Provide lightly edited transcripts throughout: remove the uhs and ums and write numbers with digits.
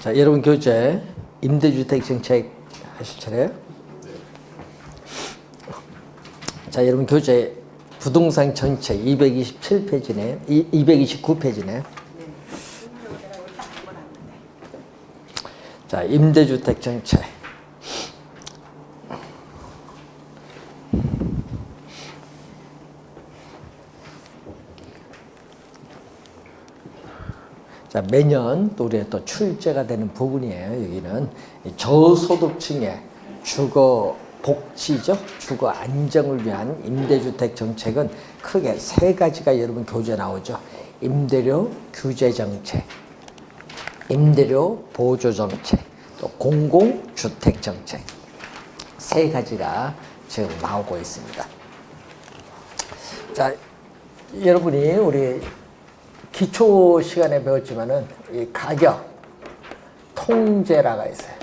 자, 여러분 교재 임대주택 정책 하실 차례요? 자, 여러분 교재 부동산 정책 227페이지네. 229페이지네. 자, 임대주택 정책. 자, 매년 또 우리의 또 출제가 되는 부분이에요. 여기는 저소득층의 주거 복지죠. 주거 안정을 위한 임대주택 정책은 크게 세 가지가 여러분 교재에 나오죠. 임대료 규제 정책, 임대료 보조 정책, 또 공공주택 정책. 세 가지가 지금 나오고 있습니다. 자, 여러분이 우리 기초 시간에 배웠지만은 이 가격 통제라가 있어요.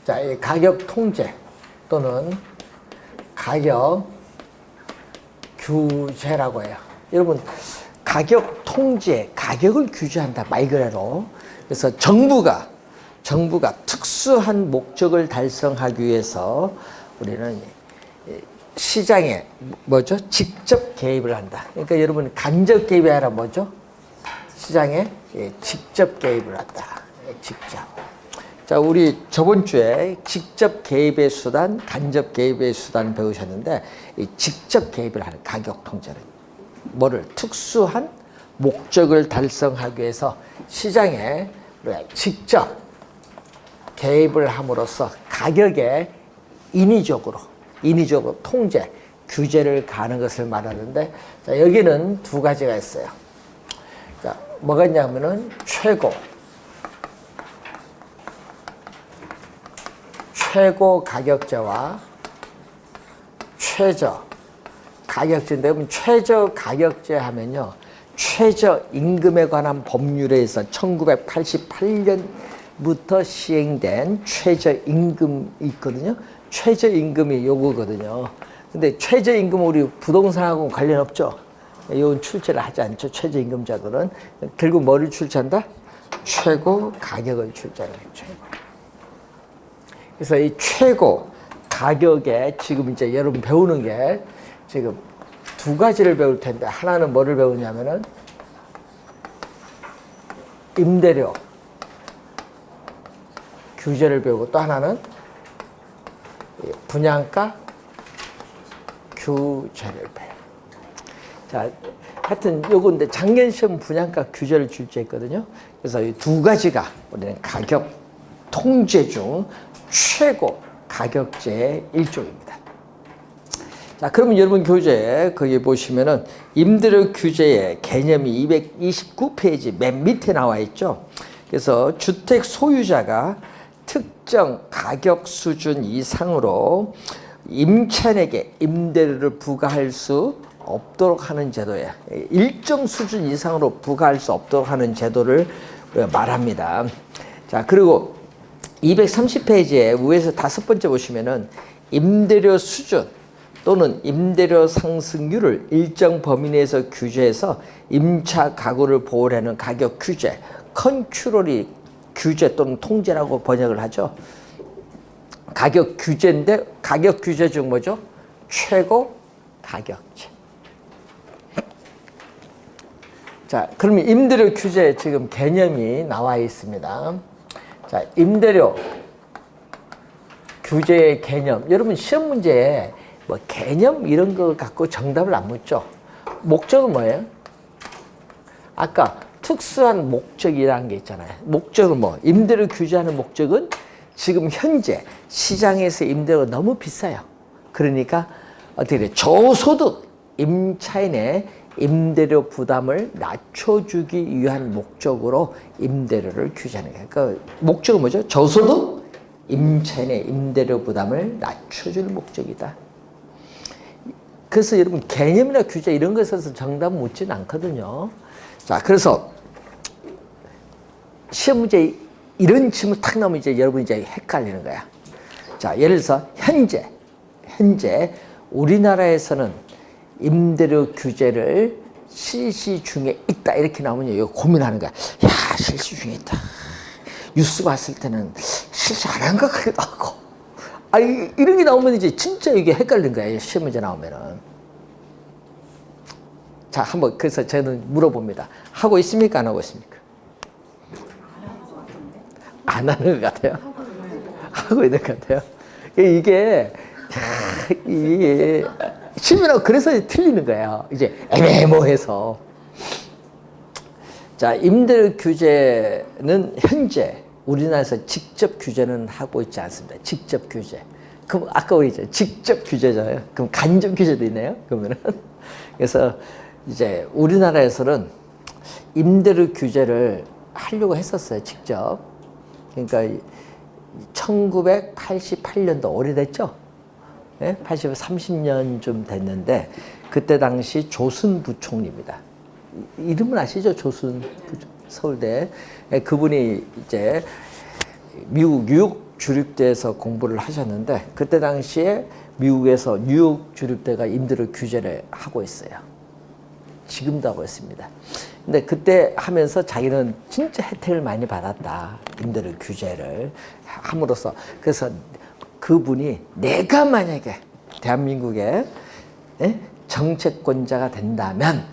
자, 이 가격 통제 또는 가격 규제라고 해요. 여러분, 가격 통제, 가격을 규제한다 말 그대로. 그래서 정부가 특수한 목적을 달성하기 위해서 우리는 시장에 뭐죠? 직접 개입을 한다. 그러니까 여러분 간접 개입이 아니라 뭐죠? 시장에 직접 개입을 한다. 직접. 자, 우리 저번 주에 직접 개입의 수단, 간접 개입의 수단 배우셨는데 이 직접 개입을 하는 가격 통제는 뭐를 특수한 목적을 달성하기 위해서 시장에 우리가 직접 개입을 함으로써 가격에 인위적으로 통제, 규제를 가하는 것을 말하는데, 자, 여기는 두 가지가 있어요. 자, 뭐가 있냐면은 최고 가격제와 최저 가격제인데, 그럼 최저 가격제 하면요, 최저 임금에 관한 법률에 의해서 1988년부터 시행된 최저 임금이 있거든요. 최저임금이 요거거든요. 근데 최저임금은 우리 부동산하고 관련 없죠. 이건 출제를 하지 않죠. 최저임금자들은. 결국 뭐를 출제한다? 최고 가격을 출제하는 거죠. 그래서 이 최고 가격에 지금 이제 여러분 배우는 게 지금 두 가지를 배울 텐데, 하나는 뭐를 배우냐면은 임대료 규제를 배우고, 또 하나는 분양가 규제를 배워요. 자, 하여튼 요건데 작년 시험 분양가 규제를 출제했거든요. 그래서 이 두 가지가 우리는 가격 통제 중 최고 가격제의 일종입니다. 자, 그러면 여러분 교재에 거기 보시면은 임대료 규제의 개념이 229페이지 맨 밑에 나와 있죠. 그래서 주택 소유자가 특정 가격 수준 이상으로 임차인에게 임대료를 부과할 수 없도록 하는 제도예요. 일정 수준 이상으로 부과할 수 없도록 하는 제도를 말합니다. 자, 그리고 230페이지에 위에서 다섯 번째 보시면은 임대료 수준 또는 임대료 상승률을 일정 범위 내에서 규제해서 임차 가구를 보호하는 가격 규제, 컨트롤이 규제 또는 통제라고 번역을 하죠. 가격 규제인데 가격 규제 중 뭐죠? 최고 가격제. 자, 그러면 임대료 규제 지금 개념이 나와 있습니다. 자, 임대료 규제의 개념. 여러분 시험 문제에 뭐 개념 이런 거 갖고 정답을 안 묻죠. 목적은 뭐예요? 아까 특수한 목적이라는 게 있잖아요. 목적은 뭐? 임대료 규제하는 목적은 지금 현재 시장에서 임대료가 너무 비싸요. 그러니까 어떻게 돼? 저소득 임차인의 임대료 부담을 낮춰주기 위한 목적으로 임대료를 규제하는 거예요. 그러니까 목적은 뭐죠? 저소득 임차인의 임대료 부담을 낮춰주는 목적이다. 그래서 여러분 개념이나 규제 이런 것에서 정답 묻지는 않거든요. 자, 그래서 시험 문제 이런 질문 탁 나오면 이제 여러분 이제 헷갈리는 거야. 자, 예를 들어서 현재 우리나라에서는 임대료 규제를 실시 중에 있다 이렇게 나오면 이거 고민하는 거야. 야, 실수 중에 있다. 뉴스 봤을 때는 실수 안 한 것 같기도 하고. 이런 게 나오면 이제 진짜 이게 헷갈린 거예요. 시험 문제 나오면은. 자, 한번 그래서 저는 물어봅니다. 하고 있습니까? 안 하고 있습니까? 안 하는 것 같아요. 하고 있는 것 같아요. 이게 시험이라고 그래서 틀리는 거예요. 이제 애매모호해서. 자, 임대 규제는 현재 우리나라에서 직접 규제는 하고 있지 않습니다. 직접 규제. 그럼 아까 우리 이제 직접 규제잖아요. 그럼 간접 규제도 있네요. 그러면은 그래서 이제 우리나라에서는 임대료 규제를 하려고 했었어요. 직접. 그러니까 1988년도 오래됐죠. 네? 30년 좀 됐는데 그때 당시 조순 부총리입니다. 이름은 아시죠? 조순 서울대. 그분이 이제 미국 뉴욕 주립대에서 공부를 하셨는데 그때 당시에 미국에서 뉴욕 주립대가 임대료 규제를 하고 있어요. 지금도 하고 있습니다. 근데 그때 하면서 자기는 진짜 혜택을 많이 받았다. 임대료 규제를 함으로써. 그래서 그분이 내가 만약에 대한민국의 정책권자가 된다면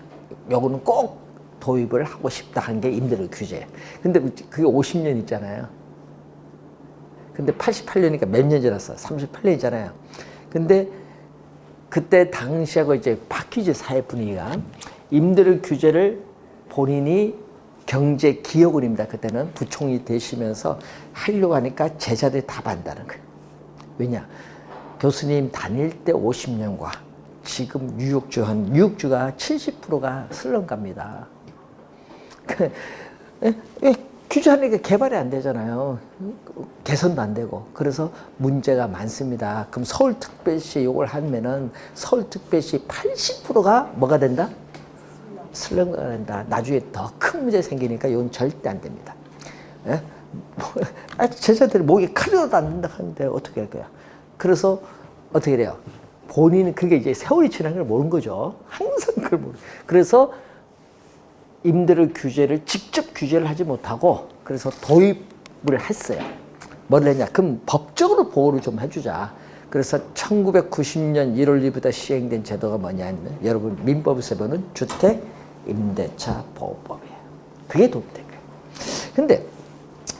요거는 꼭 도입을 하고 싶다 한 게 임대료 규제. 근데 그게 50년 있잖아요. 근데 88년이니까 몇 년 지났어? 38년이잖아요. 근데 그때 당시하고 이제 바뀌지 사회 분위기가. 임대료 규제를 본인이 경제기획원입니다. 그때는 부총리 되시면서 하려고 하니까 제자들이 다 반다는 거예요. 왜냐? 교수님 다닐 때 50년과 지금 뉴욕주가 70%가 슬럼가입니다. 규제하니까 개발이 안 되잖아요. 개선도 안 되고. 그래서 문제가 많습니다. 그럼 서울특별시 이걸 하면은 서울특별시 80%가 뭐가 된다? 슬럼가가 된다. 나중에 더 큰 문제 생기니까 이건 절대 안 됩니다. 제자들이 목이 칼이라도 안 된다 하는데 어떻게 할 거야? 그래서 어떻게 돼요? 본인은 그게 이제 세월이 지난 걸 모르는 거죠. 항상 그걸 모르는. 그래서 임대료 규제를 직접 규제를 하지 못하고 그래서 도입을 했어요. 뭘 했냐? 그럼 법적으로 보호를 좀 해주자. 그래서 1990년 1월 1일부터 시행된 제도가 뭐냐면 여러분 민법에서 보는 주택 임대차 보호법이에요. 그게 도입된 거예요. 근데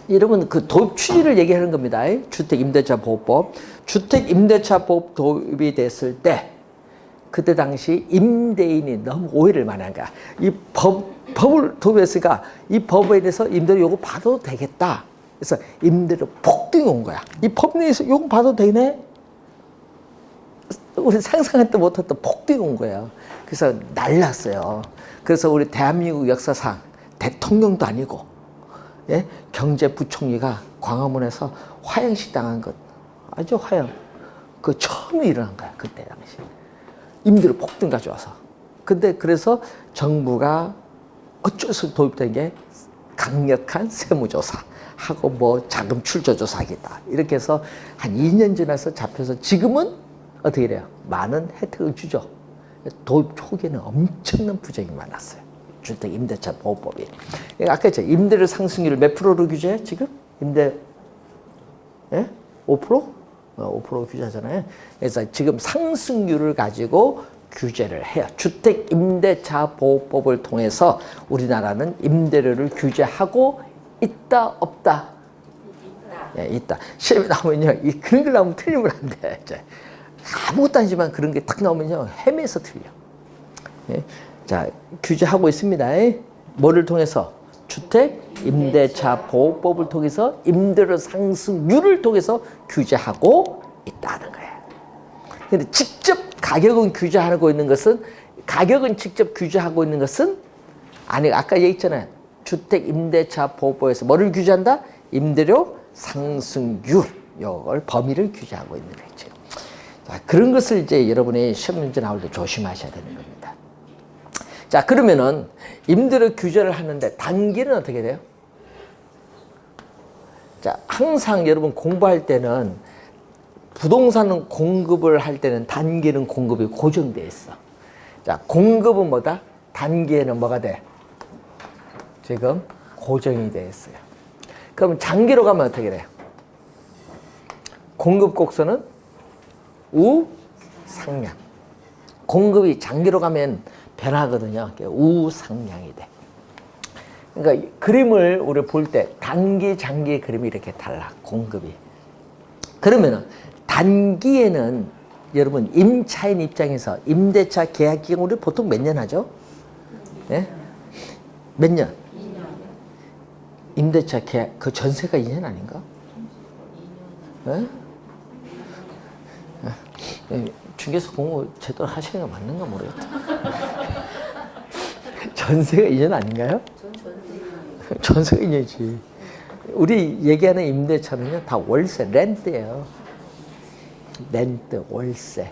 여러분 그 도입 취지를 얘기하는 겁니다. 주택 임대차 보호법. 주택 임대차 보호법 도입이 됐을 때 그때 당시 임대인이 너무 오해를 많이 한 거야. 이 법을 도입했으니까 이 법에 대해서 임대료 요거 받아도 되겠다. 그래서 임대료 폭등이 온 거야. 이 법 내에서 요거 받아도 되네? 우리 상상했도 못했던 폭등이 온 거예요. 그래서 날랐어요. 그래서 우리 대한민국 역사상 대통령도 아니고 경제부총리가 광화문에서 화형식 당한 것. 아주 화형. 그 처음에 일어난 거야. 그때 당시. 임대료 폭등 가져와서. 근데 그래서 정부가 어쩔 수 없이 도입된 게 강력한 세무조사 하고 뭐 자금 출처조사하겠다. 이렇게 해서 한 2년 지나서 잡혀서 지금은 어떻게 돼요? 많은 혜택을 주죠. 도입 초기에는 엄청난 부정이 많았어요. 주택 임대차 보호법이. 아까 했죠. 임대료 상승률을 몇 프로로 규제해? 지금? 임대 5%? 5% 규제하잖아요. 그래서 지금 상승률을 가지고 규제를 해요. 주택 임대차 보호법을 통해서 우리나라는 임대료를 규제하고 있다 없다? 있다. 시험에 나오면요. 그런 걸 나오면 틀리면 안 돼. 이제. 아무것도 아니지만 그런 게 딱 나오면요. 헤매서 틀려. 자, 규제하고 있습니다. 뭐를 통해서? 주택 임대차 보호법을 통해서 임대료 상승률을 통해서 규제하고 있다는 거예요. 근데 직접 가격은 규제하고 있는 것은 직접 규제하고 있는 것은 아니 아까 얘기했잖아요. 주택 임대차 보호법에서 뭐를 규제한다? 임대료 상승률 요걸 범위를 규제하고 있는 거죠. 자, 그런 것을 이제 여러분이 시험 문제 나올 때 조심하셔야 되는 겁니다. 자, 그러면은 임대료 규제를 하는데 단기는 어떻게 돼요? 자, 항상 여러분 공부할 때는 부동산 공급을 할 때는 단기는 공급이 고정되어 있어. 자, 공급은 뭐다? 단기에는 뭐가 돼? 지금 고정이 되어 있어요. 그럼 장기로 가면 어떻게 돼요? 공급 곡선은 우상향. 공급이 장기로 가면 변하거든요. 우상향이 돼. 그러니까 그림을 우리 볼 때 단기, 장기 그림이 이렇게 달라. 공급이. 그러면은 단기에는 여러분 임차인 입장에서 임대차 계약 기간 우리 보통 몇 년 하죠? 네? 몇 년? 2년. 임대차 계약 그 전세가 2년 아닌가? 2년. 네? 중개사 공부 제대로 하시는 거 맞는가 모르겠다. 전세가 2년 아닌가요? 전세가 2년이지. 우리 얘기하는 임대차는요 다 월세, 렌트예요. 렌트, 월세.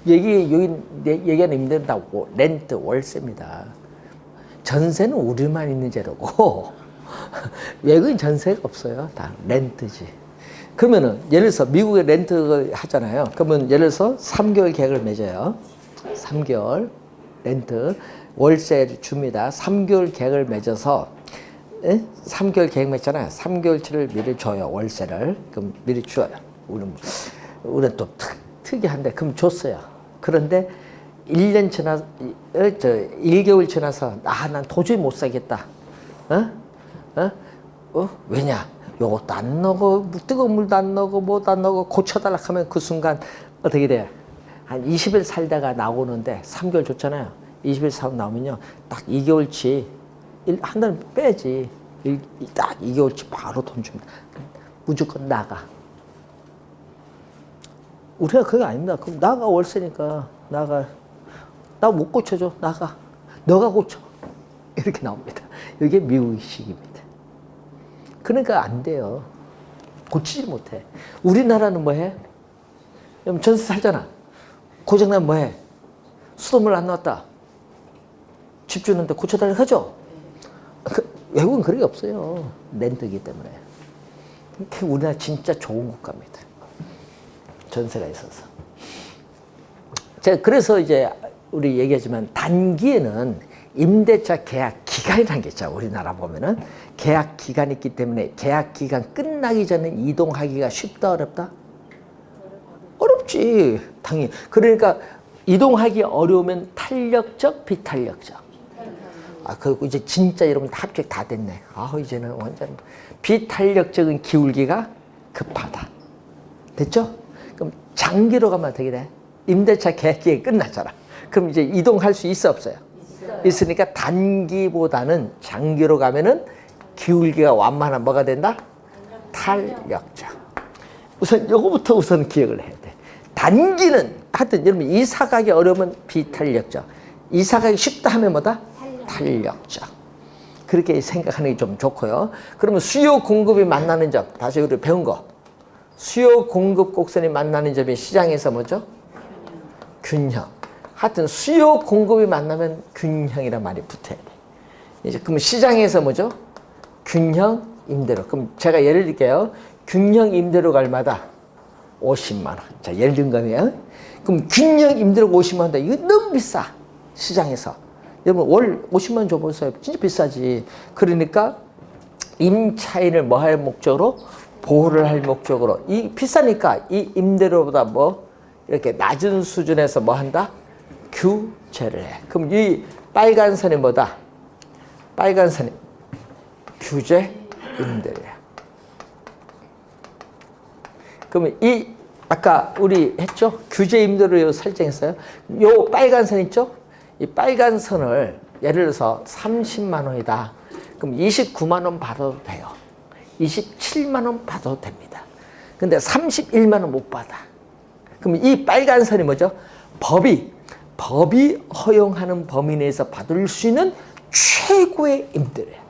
여기 얘기하는 임대는 다 렌트, 월세입니다. 전세는 우리만 있는 제도고 외국인 전세가 없어요. 다 렌트지. 그러면은 예를 들어서 미국에 렌트 하잖아요. 그러면 예를 들어서 3개월 계약을 맺어요. 3개월 렌트 월세 줍니다. 3개월 계약을 맺어서 3개월 계약 맺잖아요. 3개월치를 미리 줘요. 월세를. 그럼 미리 줘요. 우리는 또 특이한데 그럼 줬어요. 그런데 1년 지나 1개월 지나서 난 도저히 못 살겠다. 왜냐? 요것도 안 넣고 뜨거운 물도 안 넣고 뭐도 안 넣고 고쳐달라 하면 그 순간 어떻게 돼요? 한 20일 살다가 나오는데 3개월 줬잖아요. 20일 살고 나오면요. 딱 2개월치 한 달 빼지. 딱 2개월치 바로 돈 줍니다. 무조건 나가. 우리가 그게 아닙니다. 그럼 나가 월세니까 나가. 나 못 고쳐줘. 나가. 너가 고쳐. 이렇게 나옵니다. 이게 미국식입니다. 그러니까 안 돼요. 고치지 못해. 우리나라는 뭐해? 전세 살잖아. 고장나면 뭐해? 수돗물 안 나왔다. 집 주는데 고쳐달라고 하죠? 외국은 그런 게 없어요. 렌트이기 때문에. 우리나라 진짜 좋은 국가입니다. 전세가 있어서. 제가 그래서 이제 우리 얘기하지만 단기에는 임대차 계약 기간이라는 게 있죠. 우리나라 보면은 계약 기간이 있기 때문에 계약 기간 끝나기 전에 이동하기가 쉽다 어렵다? 어렵지. 당연히. 그러니까 이동하기 어려우면 탄력적, 비탄력적. 그리고 이제 진짜 여러분 합격 다 됐네. 이제는 완전 비탄력적인 기울기가 급하다. 됐죠? 그럼 장기로 가면 어떻게 돼? 임대차 계약 기간이 끝났잖아. 그럼 이제 이동할 수 있어 없어요? 있으니까 단기보다는 장기로 가면은 기울기가 완만한 뭐가 된다? 탄력적. 우선 요거부터 우선 기억을 해야 돼. 단기는 하여튼 여러분 이사 가기 어려우면 비탄력적. 이사 가기 쉽다 하면 뭐다? 탄력적. 그렇게 생각하는 게 좀 좋고요. 그러면 수요 공급이 만나는 점. 다시 우리 배운 거. 수요 공급 곡선이 만나는 점이 시장에서 뭐죠? 균형. 하여튼 수요 공급이 만나면 균형이란 말이 붙어야 돼. 이제 그럼 시장에서 뭐죠? 균형 임대료. 그럼 제가 예를 들게요. 균형 임대료가 얼마다? 50만 원. 자, 예를 든 거예요. 그럼 균형 임대료가 50만 원다. 이거 너무 비싸. 시장에서. 여러분 월 50만 원 줘보세요. 진짜 비싸지. 그러니까 임차인을 뭐 할 목적으로? 보호를 할 목적으로. 이 비싸니까 이 임대료보다 뭐 이렇게 낮은 수준에서 뭐 한다? 규제를 해. 그럼 이 빨간 선이 뭐다? 빨간 선이 규제 임대료야. 그러면 이 아까 우리 했죠? 규제 임대료 설정했어요. 요 빨간 선 있죠? 이 빨간 선을 예를 들어서 30만 원이다. 그럼 29만 원 받아도 돼요. 27만 원 받아도 됩니다. 근데 31만 원 못 받아. 그럼 이 빨간 선이 뭐죠? 법이 허용하는 범위 내에서 받을 수 있는 최고의 임대료야.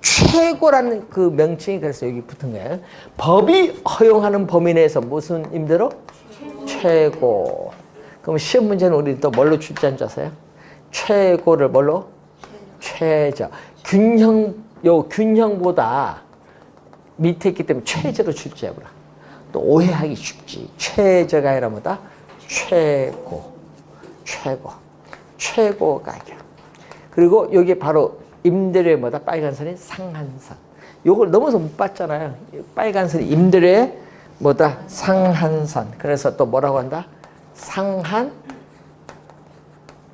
최고라는 그 명칭이 그래서 여기 붙은 거예요. 법이 허용하는 범위 내에서 무슨 임대료? 최고. 그럼 시험 문제는 우리 또 뭘로 출제한 줄 아세요? 최고를 뭘로? 최저. 균형보다 밑에 있기 때문에 최저로 출제해보라. 또 오해하기 쉽지. 최저가 아니라 뭐다? 최고 가격. 그리고 여기 바로 임대료의 뭐다? 빨간 선이 상한선. 요걸 넘어서 못 봤잖아요. 빨간 선이 임대료의 뭐다? 상한선. 그래서 또 뭐라고 한다? 상한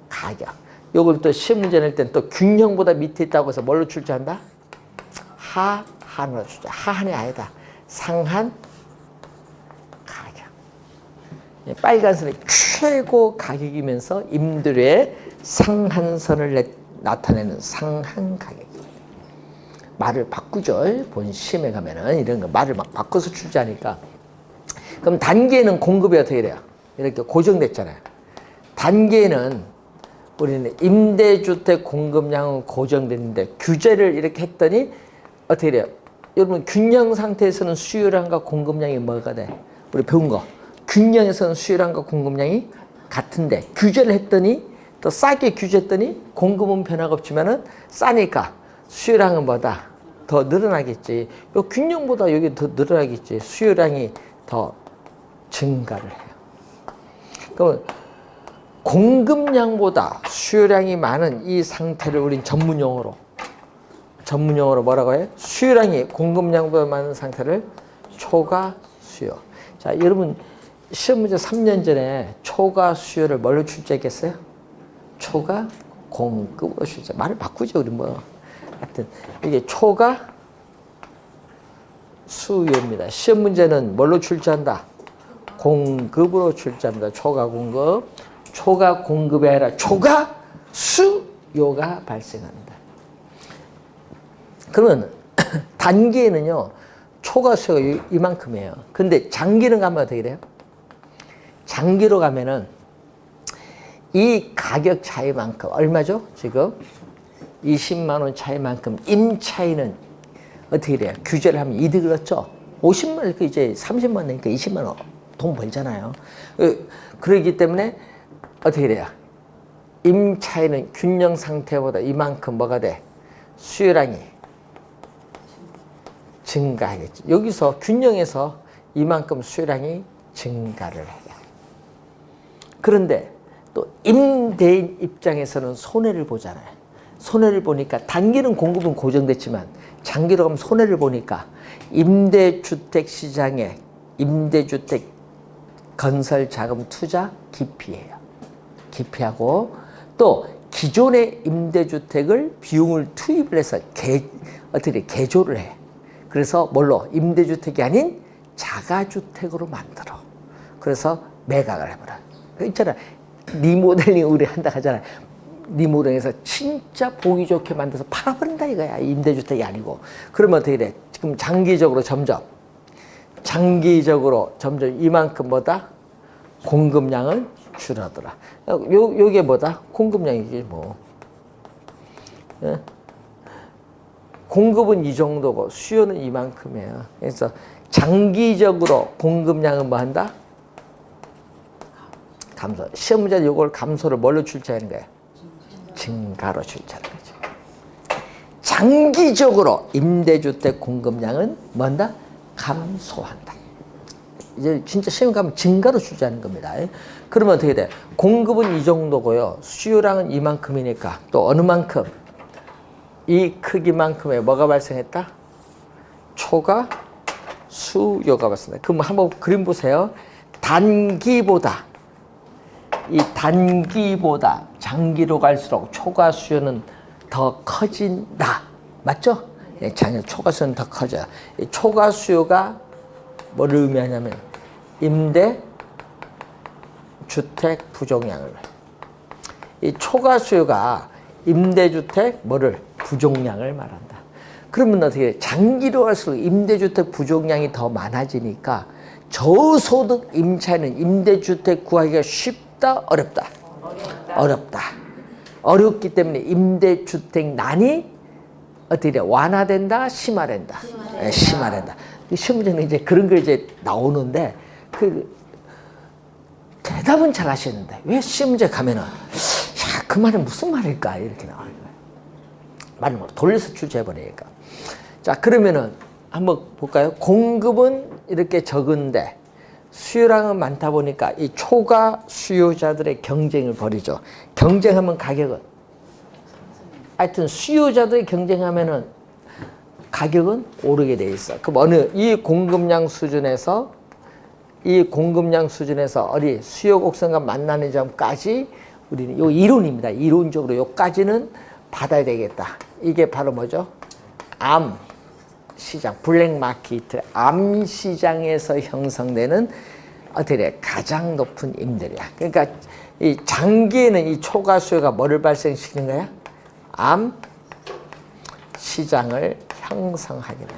가격. 요걸 또 시험 문제 낼 땐 또 균형보다 밑에 있다고 해서 뭘로 출제한다? 하한으로 출제. 하한이 아니다. 상한 가격. 빨간 선이 최고 가격이면서 임대료의 상한선을 나타내는 상한 가격. 말을 바꾸죠. 본 시험에 가면은 이런 거 말을 막 바꿔서 출제하니까. 그럼 단계는 공급이 어떻게 돼요? 이렇게 고정됐잖아요. 단계는 우리는 임대주택 공급량은 고정됐는데 규제를 이렇게 했더니 어떻게 돼요? 여러분 균형 상태에서는 수요량과 공급량이 뭐가 돼? 우리 배운 거. 균형에서는 수요량과 공급량이 같은데 규제를 했더니 또 싸게 규제했더니 공급은 변화가 없지만은 싸니까 수요량은 뭐다? 더 늘어나겠지. 요 균형보다 여기 더 늘어나겠지. 수요량이 더 증가를 해요. 그럼 공급량보다 수요량이 많은 이 상태를 우린 전문용어로 뭐라고 해요? 수요량이 공급량보다 많은 상태를 초과 수요. 자, 여러분 시험 문제 3년 전에 초과 수요를 뭘로 출제했겠어요? 초과 공급으로 출제. 말을 바꾸죠, 우리 뭐. 하여튼 이게 초과 수요입니다. 시험 문제는 뭘로 출제한다? 공급으로 출제합니다. 초과 공급. 초과 공급이 아니라 초과 수요가 발생합니다. 그러면 단기에는요, 초과 수요가 이만큼이에요. 근데 장기는 가면 어떻게 돼요? 장기로 가면은 이 가격 차이만큼, 얼마죠? 지금 20만 원 차이만큼 임 차이는 어떻게 돼요? 규제를 하면 이득을 얻죠. 50만 원, 이제 30만 원이니까 20만 원 돈 벌잖아요. 그러기 때문에 어떻게 돼요? 임 차이는 균형 상태보다 이만큼 뭐가 돼? 수요량이 증가하겠죠. 여기서 균형에서 이만큼 수요량이 증가를 해요. 그런데 또 임대인 입장에서는 손해를 보잖아요. 손해를 보니까 단기는 공급은 고정됐지만 장기로 가면 손해를 보니까 임대주택 시장에 임대주택 건설 자금 투자 기피해요. 기피하고 또 기존의 임대주택을 비용을 투입을 해서 어떻게 개조를 해. 그래서 뭘로? 임대주택이 아닌 자가주택으로 만들어. 그래서 매각을 해버려. 있잖아. 리모델링 우리 한다 하잖아요. 리모델링해서 진짜 보기 좋게 만들어서 팔아버린다 이거야. 임대주택이 아니고. 그러면 어떻게 돼? 지금 장기적으로 점점 이만큼 뭐다? 공급량은 줄어들어. 요게 뭐다? 공급량이지 뭐. 예? 공급은 이 정도고 수요는 이만큼이에요. 그래서 장기적으로 공급량은 뭐 한다? 감소. 시험 문제는 이걸 감소를 뭘로 출제하는 거예요? 증가로 출제하는 거죠. 장기적으로 임대주택 공급량은 뭔다? 감소한다. 이제 진짜 시험 가면 증가로 출제하는 겁니다. 그러면 어떻게 돼? 공급은 이 정도고요. 수요량은 이만큼이니까 또 어느 만큼? 이 크기만큼의 뭐가 발생했다? 초과 수요가 발생했다. 그럼 한번 그림 보세요. 단기보다 장기로 갈수록 초과 수요는 더 커진다. 맞죠? 예, 초과 수요는 더 커져요. 이 초과 수요가 뭐를 의미하냐면 임대 주택 부족량을. 이 초과 수요가 임대주택 뭐를? 부족량을 말한다. 그러면 어떻게 돼? 장기로 갈수록 임대주택 부족량이 더 많아지니까 저소득 임차인은 임대주택 구하기가 쉽다? 어렵다? 어렵다. 어렵기 때문에 임대주택난이 어떻게 돼? 완화된다? 심화된다? 심화된다. 시험 문제는 이제 그런 거 이제 나오는데 대답은 잘 하시는데 왜 시험 문제 가면은 그 말은 무슨 말일까 이렇게 나와요. 말을 돌려서 출제해버리니까. 자, 그러면은 한번 볼까요? 공급은 이렇게 적은데 수요량은 많다 보니까 이 초과 수요자들의 경쟁을 벌이죠. 경쟁하면 가격은 하여튼 수요자들이 경쟁하면은 가격은 오르게 돼 있어. 그럼 이 공급량 수준에서 어디 수요 곡선과 만나는 점까지 우리는 요 이론입니다. 이론적으로 요까지는 받아야 되겠다. 이게 바로 뭐죠? 암 시장, 블랙 마케트, 암 시장에서 형성되는 어떻게 가장 높은 임대료야. 그러니까 이 장기에는 이 초과 수요가 뭐를 발생시키는 거야? 암 시장을 형성하게 돼.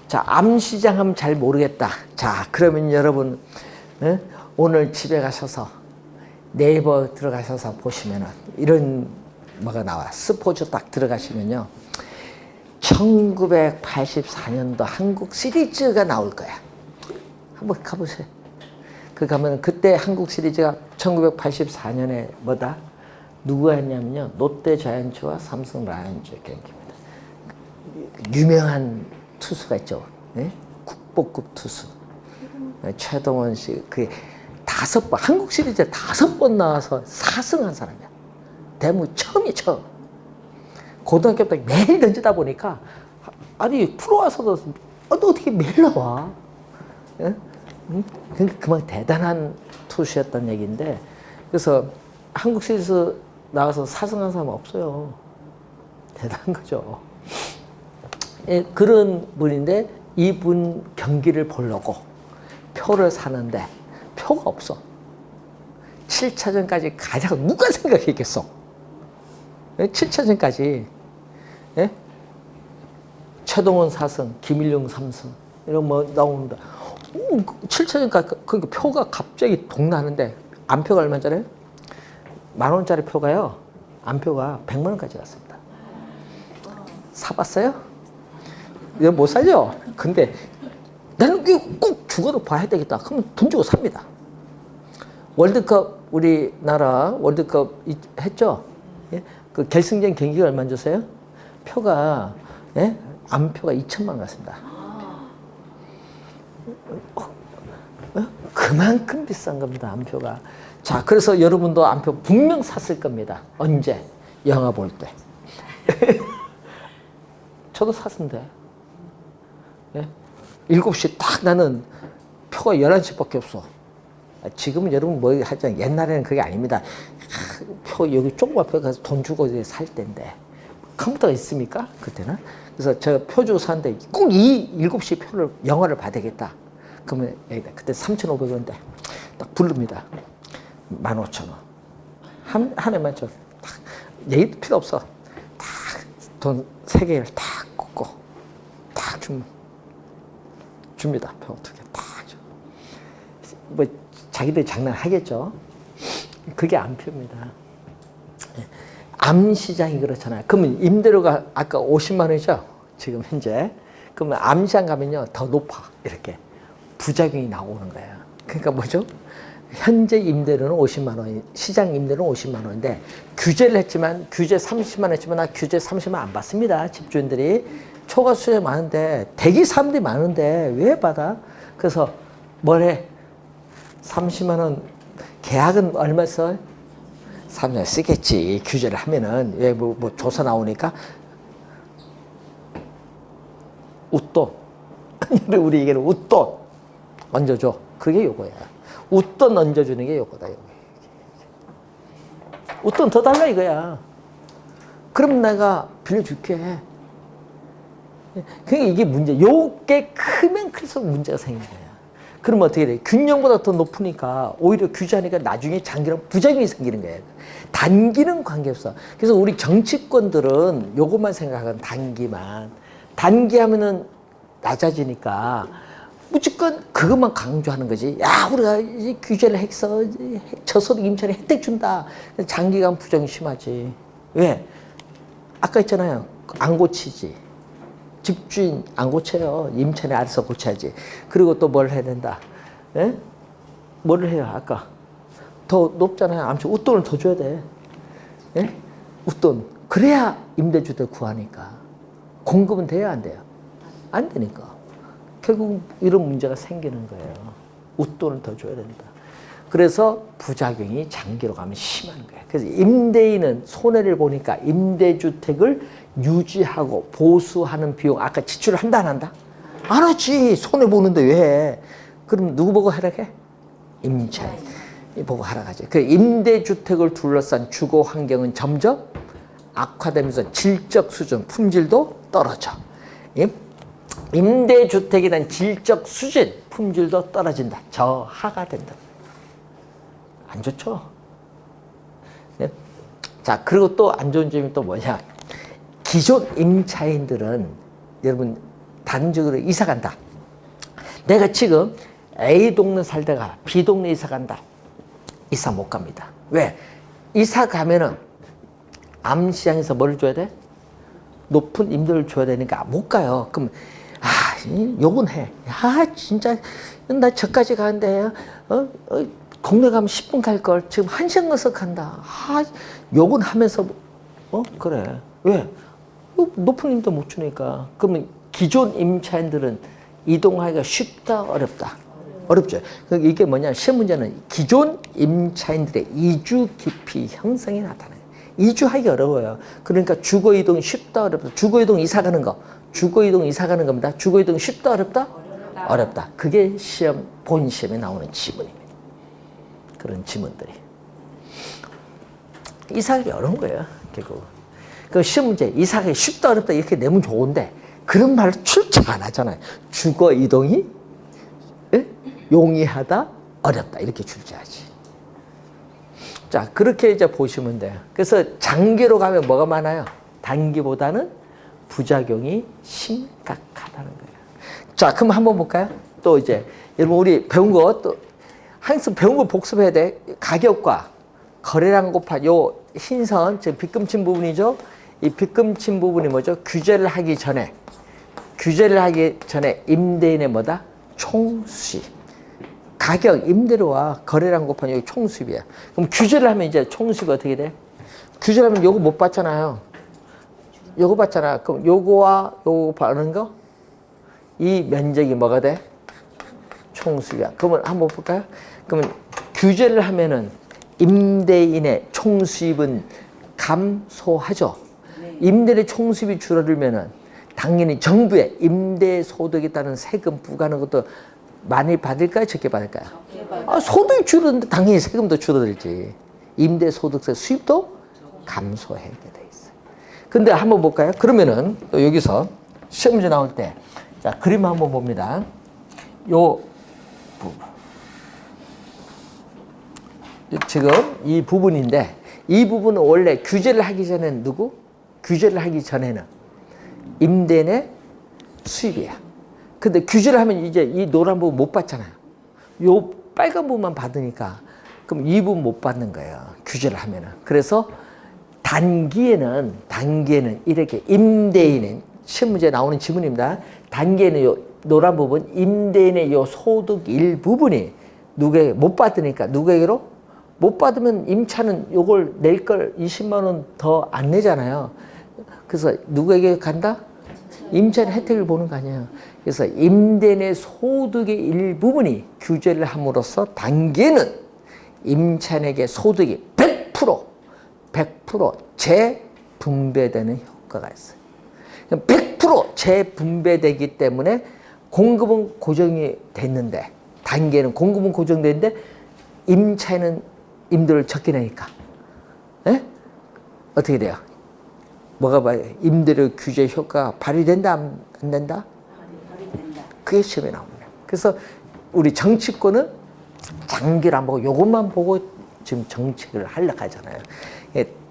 자, 암 시장 하면 잘 모르겠다. 자, 그러면 여러분 오늘 집에 가셔서 네이버 들어가셔서 보시면은 이런 뭐가 나와. 스포츠 딱 들어가시면요. 1984년도 한국 시리즈가 나올 거야. 한번 가보세요. 그 가면 그때 한국 시리즈가 1984년에 뭐다? 누구가 했냐면요. 롯데 자이언츠와 삼성 라이온즈의 경기입니다. 유명한 투수가 있죠. 네? 국보급 투수. 최동원 씨. 그 5번, 한국 시리즈에 5번 나와서 4승한 사람이야. 대한민국 처음. 고등학교 때 매일 던지다 보니까, 아니, 프로 와서도, 어떻게 매일 나와? 예? 그러니까 그만 대단한 투수였단 얘기인데, 그래서 한국 시리즈 나와서 4승한 사람은 없어요. 대단한 거죠. 예, 그런 분인데, 이분 경기를 보려고 표를 사는데, 표가 없어. 7차전까지 가자고 누가 생각했겠어? 7차전까지. 예? 최동원 4승, 김일용 3승, 이런 뭐 나오는데, 7차전까지, 그러니까 표가 갑자기 동나는데, 안표가 얼마짜리? 10,000원짜리 표가요, 안표가 100만원까지 갔습니다. 사봤어요? 이거 못 사죠? 근데, 나는 이거 꼭 죽어도 봐야 되겠다. 그러면 돈 주고 삽니다. 월드컵, 우리나라 월드컵 했죠? 예? 그 결승전 경기가 얼마 줬어요? 표가, 예? 안표가 2,000만 원 같습니다. 그만큼 비싼 겁니다, 안표가. 자, 그래서 여러분도 안표 분명 샀을 겁니다. 언제? 영화 볼 때. 저도 샀는데. 예? 7시 딱 나는 표가 11시밖에 없어. 지금은 여러분 뭐 하잖아요. 옛날에는 그게 아닙니다. 표 여기 조그만 표 가서 돈 주고 살 때인데 컴퓨터가 있습니까? 그때는. 그래서 제가 표 주고 사는데 꼭 이 7시 표를 영화를 봐야 되겠다. 그러면 여기다 그때 3,500원인데 딱 부릅니다. 15,000원. 한 해만 줘. 딱 얘기도 필요 없어. 딱 돈 3개를 딱 꽂고 딱 줍니다. 표 2개 딱 줘. 뭐 자기들 장난하겠죠. 그게 암표입니다. 암시장이 그렇잖아요. 그러면 임대료가 아까 50만 원이죠? 지금 현재. 그러면 암시장 가면요. 더 높아. 이렇게. 부작용이 나오는 거예요. 그러니까 뭐죠? 현재 임대료는 50만 원, 시장 임대료는 50만 원인데 규제를 했지만, 규제 30만 원 했지만 나 규제 30만 원 안 받습니다. 집주인들이. 초과 수요 많은데, 대기 사람들이 많은데 왜 받아? 그래서 뭘 해? 30만 원 계약은 얼마 써? 3년 쓰겠지. 규제를 하면은. 왜 뭐 조사 나오니까. 웃돈. 우리 얘기는 웃돈 얹어줘. 그게 요거야. 웃돈 얹어주는 게 요거다. 웃돈 더 달라 이거야. 그럼 내가 빌려줄게. 그게 이게 문제. 요게 크면 클수록 문제가 생긴 거야. 그러면 어떻게 돼? 균형보다 더 높으니까 오히려 규제하니까 나중에 장기랑 부작용이 생기는 거예요. 단기는 관계없어. 그래서 우리 정치권들은 요것만 생각하는 단기만. 단기 하면은 낮아지니까 무조건 그것만 강조하는 거지. 야, 우리가 이제 규제를 해서 저소득 임차인에 혜택 준다. 장기간 부작용이 심하지. 왜? 아까 했잖아요. 안 고치지. 집주인 안 고쳐요. 임차인이 알아서 고쳐야지. 그리고 또 뭘 해야 된다. 예? 뭐를 해요? 아까 더 높잖아요. 아무튼 웃돈을 더 줘야 돼. 예? 웃돈. 그래야 임대주들 구하니까. 공급은 돼야 안 돼요? 안 되니까. 결국 이런 문제가 생기는 거예요. 웃돈을 더 줘야 된다. 그래서 부작용이 장기로 가면 심한 거예요. 그래서 임대인은 손해를 보니까 임대주택을 유지하고 보수하는 비용, 아까 지출을 한다 안 한다? 안 하지. 손해보는데 왜 해? 그럼 누구 보고 하락해? 임차인 보고 하락하지. 그 임대주택을 둘러싼 주거 환경은 점점 악화되면서 질적 수준, 품질도 떨어져. 임대주택에 대한 질적 수준, 품질도 떨어진다. 저하가 된다. 안 좋죠? 네? 자, 그리고 또 안 좋은 점이 또 뭐냐? 기존 임차인들은 여러분 단적으로 이사 간다. 내가 지금 A 동네 살다가 B 동네 이사 간다. 이사 못 갑니다. 왜? 이사 가면은 암시장에서 뭘 줘야 돼? 높은 임대료를 줘야 되니까 못 가요. 그럼 욕은 해. 진짜 나 저까지 가는데 공내 가면 10분 갈 걸 지금 1시간 가서 간다. 욕은 하면서 그래. 왜? 높은 임대 못 주니까. 그러면 기존 임차인들은 이동하기가 쉽다, 어렵다? 어렵죠. 이게 뭐냐? 시험 문제는 기존 임차인들의 이주 기피 형성이 나타나요. 이주하기 어려워요. 그러니까 주거 이동이 쉽다, 어렵다? 주거 이동 이사 가는 거. 주거 이동 이사 가는 겁니다. 주거 이동 쉽다, 어렵다? 어렵다. 그게 본 시험에 나오는 지문입니다. 그런 지문들이. 이사하기 어려운 거예요, 결국. 그 시험 문제, 이사하기 쉽다, 어렵다 이렇게 내면 좋은데 그런 말 출제 안 하잖아요. 주거 이동이 용이하다, 어렵다 이렇게 출제하지. 자, 그렇게 이제 보시면 돼요. 그래서 장기로 가면 뭐가 많아요? 단기보다는 부작용이 심각하다는 거예요. 자, 그럼 한번 볼까요? 또 이제 여러분 우리 배운 거 또 항상 배운 거 복습해야 돼. 가격과 거래량 곱한 요 흰선, 지금 빗금친 부분이죠. 이 빗금친 부분이 뭐죠? 규제를 하기 전에 임대인의 뭐다? 총수입. 가격, 임대료와 거래량 곱한 여기 총수입이야. 그럼 규제를 하면 이제 총수입이 어떻게 돼? 규제를 하면 요거 못 받잖아요. 요거 받잖아. 그럼 요거와 요거 받는 거? 이 면적이 뭐가 돼? 총수입이야. 그러면 한번 볼까요? 그러면 규제를 하면은 임대인의 총수입은 감소하죠. 임대인의 총수입이 줄어들면은 당연히 정부의 임대소득에 따른 세금 부과하는 것도 많이 받을까요? 적게 받을까요? 소득이 줄어드는데 당연히 세금도 줄어들지. 임대소득세 수입도 감소하게 돼 있어요. 근데 한번 볼까요? 그러면은 또 여기서 시험 문제 나올 때, 자, 그림 한번 봅니다. 요 부분. 지금 이 부분인데, 이 부분은 원래 규제를 하기 전에는 누구? 규제를 하기 전에는 임대인의 수입이야. 근데 규제를 하면 이제 이 노란 부분 못 받잖아요. 요 빨간 부분만 받으니까 그럼 이 부분 못 받는 거예요. 규제를 하면은. 그래서 단기에는 이렇게 임대인은 시험 문제에 나오는 지문입니다. 단기에는 요 노란 부분 임대인의 요 소득 일부분이 누구에게 못 받으니까 누구에게로? 못 받으면 임차는 요걸 낼 걸 20만 원 더 안 내잖아요. 그래서 누구에게 간다? 임차인 혜택을 보는 거 아니에요. 그래서 임대인의 소득의 일부분이 규제를 함으로써 단기에는 임차인에게 소득이 100% 재분배되는 효과가 있어요. 100% 재분배되기 때문에 공급은 고정이 됐는데, 단기에는 공급은 고정됐는데 임차인은 임대료를 적게 내니까 어떻게 돼요? 뭐가 봐요? 임대료 규제 효과가 발휘된다, 안 된다? 발휘된다. 그게 시험에 나옵니다. 그래서 우리 정치권은 장기를 안 보고 이것만 보고 지금 정책을 하려고 하잖아요.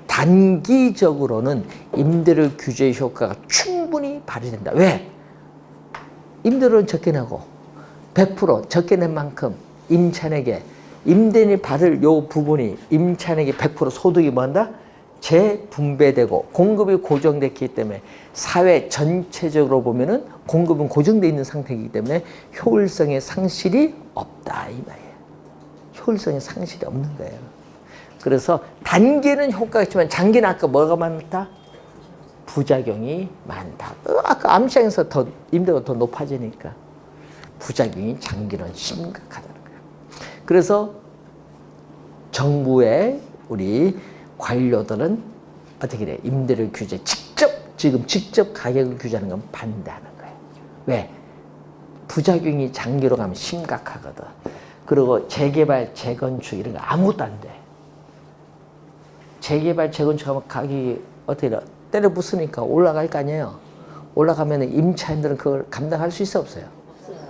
단기적으로는 임대료 규제 효과가 충분히 발휘된다. 왜? 임대료는 적게 내고 100% 적게 낸 만큼 임차인에게 임대인이 받을 요 부분이 임차인에게 100% 소득이 뭐한다? 재분배되고 공급이 고정됐기 때문에 사회 전체적으로 보면은 공급은 고정되어 있는 상태이기 때문에 효율성의 상실이 없다 이 말이에요. 효율성의 상실이 없는 거예요. 그래서 단기는 효과가 있지만 장기는 아까 뭐가 많다? 부작용이 많다. 아까 암시장에서 더 임대가 더 높아지니까 부작용이 장기는 심각하다는 거예요. 그래서 정부의 우리 관료들은 어떻게 돼? 임대료 규제 직접 가격을 규제하는 건 반대하는 거예요. 왜? 부작용이 장기로 가면 심각하거든. 그리고 재개발, 재건축 이런 거 아무것도 안 돼. 재개발, 재건축하면 가격이 어떻게 돼? 때려 부수니까 올라갈 거 아니에요. 올라가면 임차인들은 그걸 감당할 수 있어 없어요?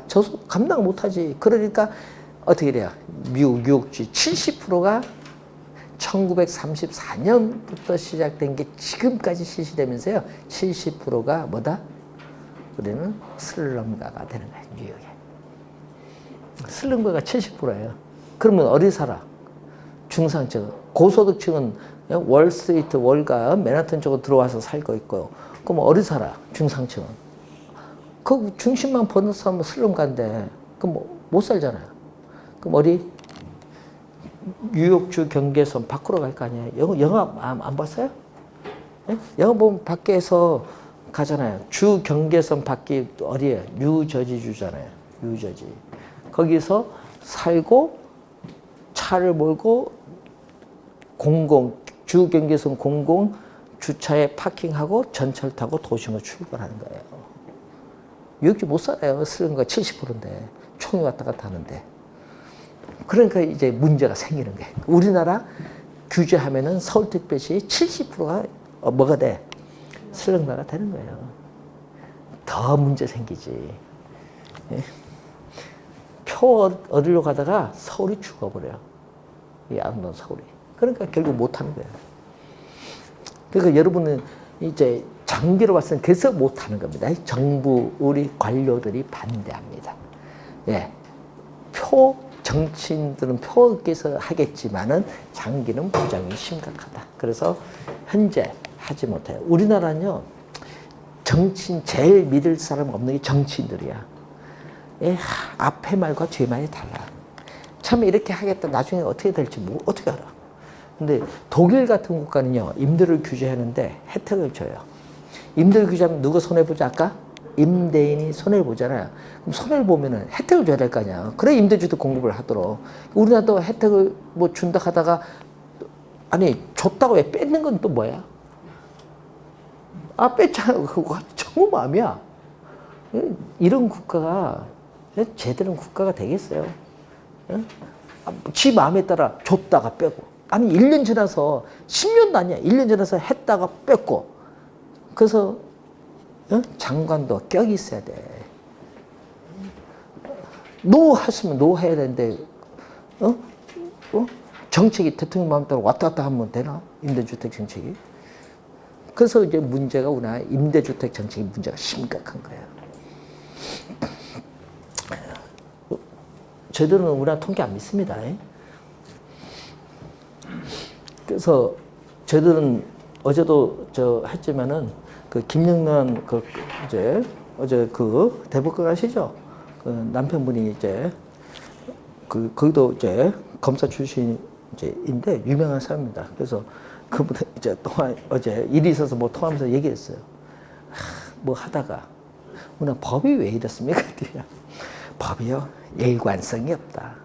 저도 감당 못하지. 그러니까 어떻게 돼요? 미국 뉴욕주 70%가 1934년부터 시작된 게 지금까지 실시되면서요. 70%가 뭐다? 우리는 슬럼가가 되는 거예요. 뉴욕에. 슬럼가가 70%예요. 그러면 어디 살아? 중상층은. 고소득층은 월스트리트, 월가, 맨하튼 쪽으로 들어와서 살고 있고요. 그럼 어디 살아? 중상층은. 그 중심만 벗어나면 슬럼가인데 그럼 못 살잖아요. 그럼 어디? 뉴욕주 경계선 밖으로 갈 거 아니에요. 영화 안 봤어요? 네? 영화 보면 밖에서 가잖아요. 주 경계선 밖이 어디예요? 뉴저지주잖아요. 뉴저지. 거기서 살고 차를 몰고 주 경계선 공공 주차에 파킹하고 전철 타고 도심으로 출발하는 거예요. 뉴욕주 못 살아요. 쓰는 거 70%인데 총이 왔다 갔다 하는데. 그러니까 이제 문제가 생기는 거예요. 우리나라 규제하면은 서울특별시 70%가 뭐가 돼? 슬럼가가 되는 거예요. 더 문제 생기지. 예? 표 얻으려고 가다가 서울이 죽어버려요. 이 아름다운 서울이. 그러니까 결국 못하는 거예요. 그러니까 여러분은 이제 장기로 봤을 때 그래서 못하는 겁니다. 정부, 우리 관료들이 반대합니다. 예. 정치인들은 표 얻기 위해서 하겠지만은 장기는 부작용이 심각하다. 그래서 현재 하지 못해요. 우리나라는요, 정치인 제일 믿을 사람 없는 게 정치인들이야. 예, 앞에 말과 뒤에 말이 달라. 참 이렇게 하겠다. 나중에 어떻게 될지 어떻게 알아. 근데 독일 같은 국가는요, 임대를 규제하는데 혜택을 줘요. 임대를 규제하면 누가 손해보죠? 아까? 임대인이 손해를 보잖아요. 그럼 손해를 보면은 혜택을 줘야 될 거 아니야. 그래 임대주택 공급을 하도록. 우리나라도 혜택을 뭐 준다 하다가 아니 줬다고 왜 뺏는 건 또 뭐야? 아 뺐잖아. 그거 정말 마음이야. 이런 국가가 제대로 국가가 되겠어요? 지 마음에 따라 줬다가 빼고. 아니 1년 지나서 10년도 아니야. 1년 지나서 했다가 뺐고. 그래서 장관도 격이 있어야 돼. 노 했으면 노 해야 되는데 정책이 대통령 마음에 따라 왔다 갔다 하면 되나? 임대주택 정책이. 그래서 이제 문제가 우리나라 임대주택 정책이 문제가 심각한 거예요. 저희들은 우리나라 통계 안 믿습니다. 그래서 저희들은 어제도 했지만은 그 김영란 어제 대법관 아시죠? 그 남편분이 이제 거기도 이제 검사 출신인데 유명한 사람입니다. 그래서 그분 이제 어제 일이 있어서 뭐 통화하면서 얘기했어요. 뭐 하다가 오늘 법이 왜 이렇습니까? 법이요 일관성이 없다.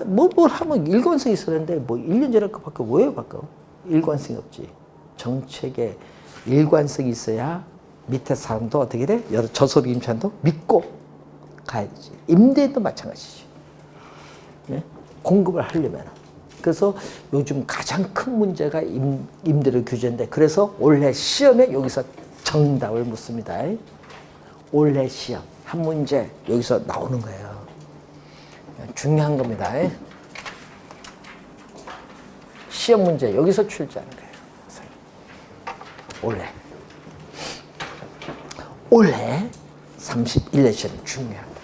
뭘 하면 일관성이 있어야 되는데 뭐 1년 전에 거 바꿔 왜 바꿔? 일관성이 없지. 정책에 일관성이 있어야 밑에 사람도 어떻게 돼? 여러 저소득 임차인도 믿고 가야지. 임대도 마찬가지지. 예? 공급을 하려면. 그래서 요즘 가장 큰 문제가 임대료 규제인데 그래서 올해 시험에 여기서 정답을 묻습니다. 올해 시험 한 문제 여기서 나오는 거예요. 중요한 겁니다. 시험 문제 여기서 출제하는 거예요. 올해 31년 시험 중요합니다.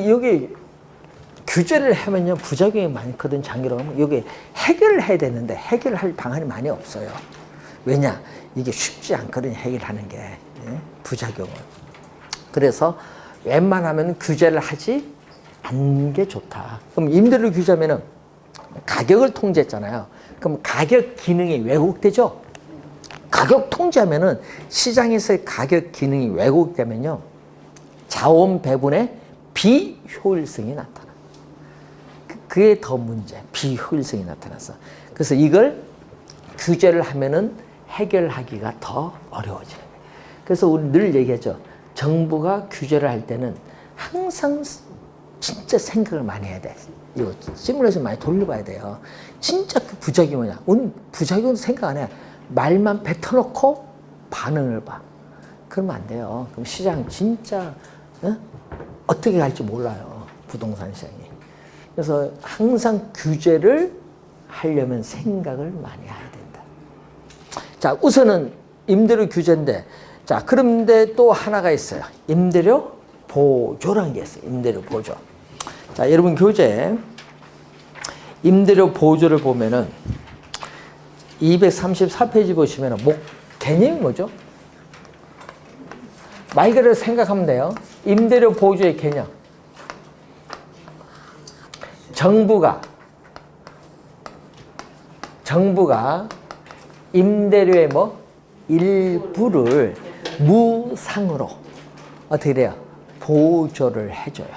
여기 규제를 하면요 부작용이 많거든. 장기로 하면 여기 해결을 해야 되는데 해결할 방안이 많이 없어요. 왜냐 이게 쉽지 않거든요. 해결하는 게 부작용은. 그래서 웬만하면 규제를 하지 않는 게 좋다. 그럼 임대료 규제하면은 가격을 통제했잖아요. 그럼 가격 기능이 왜곡되죠? 가격 통제하면은 시장에서의 가격 기능이 왜곡되면요 자원 배분의 비효율성이 나타나. 그게 더 문제, 비효율성이 나타났어. 그래서 이걸 규제를 하면은 해결하기가 더 어려워져요. 그래서 우리 늘 얘기하죠. 정부가 규제를 할 때는 항상 진짜 생각을 많이 해야 돼. 이거 시뮬레이션 많이 돌려봐야 돼요. 진짜 그 부작용이 뭐냐? 우리 부작용은 생각 안 해. 말만 뱉어놓고 반응을 봐. 그러면 안 돼요. 그럼 시장 진짜 어떻게 갈지 몰라요. 부동산 시장이. 그래서 항상 규제를 하려면 생각을 많이 해야 된다. 자, 우선은 임대료 규제인데, 자, 그런데 또 하나가 있어요. 임대료 보조라는 게 있어요. 임대료 보조. 자, 여러분 교재 임대료 보조를 보면은 234페이지 보시면은 개념이 뭐죠? 말 그대로 생각하면 돼요. 임대료 보조의 개념. 정부가 임대료의 일부를 무상으로 어떻게 돼요? 보조를 해줘요.